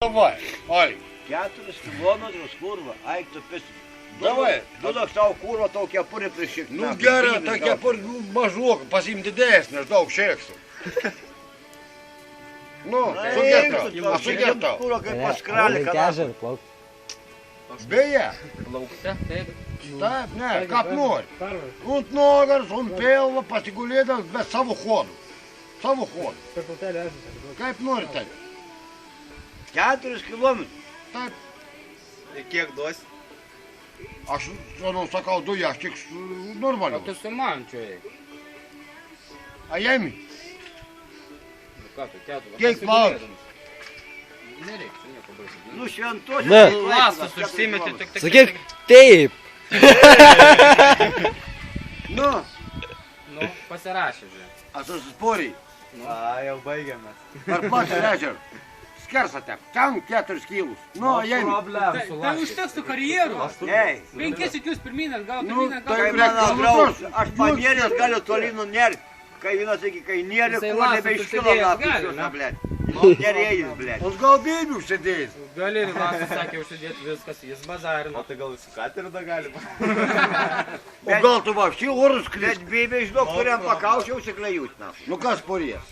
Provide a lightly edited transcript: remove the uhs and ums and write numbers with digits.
Давай, Алик. 4 кілометрus, kurva, eik tu pis. Давай. Duok savo kurva, tau kepurį priešik. Nu gerai, ta kepurė mažoka, pasiim didesnė, aš daug šėksiu. Nu, sugertau. Kurva kaip paskralį, Ežer, plauk. Beje, Plaukte, taip. taip, ne, kap nori. Unt nugaras, unt pilvo, pasigulėdamas, bet savo chodu. Savo chodu. Kaip nori tai. 4 kilometrus. Taip, Ir kiek duos? aš sakau, duja, aš tik O normaliu. tu su man čia eik. A jemi? Nu ką tu, ketu. Kiek valandų? Nereikia, čia nieko baisu. Nu šventos. Ne. Lastas užsimeti, tik. Sakyk, taip. Nu, Nu, pasirašė, žiūrė. A susisporiai. A, jau baigiamės. Per plačią ežerą. Skersate, ten 4 kilus. Nu, a jemi. Tai užteks tų karjerų. ei. 5 sykius pirmynės, gal Nu, pirmynės, tai gal Kai reikia mano draugas, nustos. aš panėrės galiu toli nunerti. Kai vienas sakė, kai nėri, Jisai kur lasą nebeiškilo susidėjęs lapų gali, šios, ne? blėt. Nerėjus, blėt. Aš gal bėbių užsidėjęs. Gali ir lastas sakė užsidėti viskas, jis bazarino. O tai gal su katerda galima? O gal tu va, šį orus Bet krisk. bėbė, žinok, kuriam pakaušiau, užsiklejus. Nu kas porės?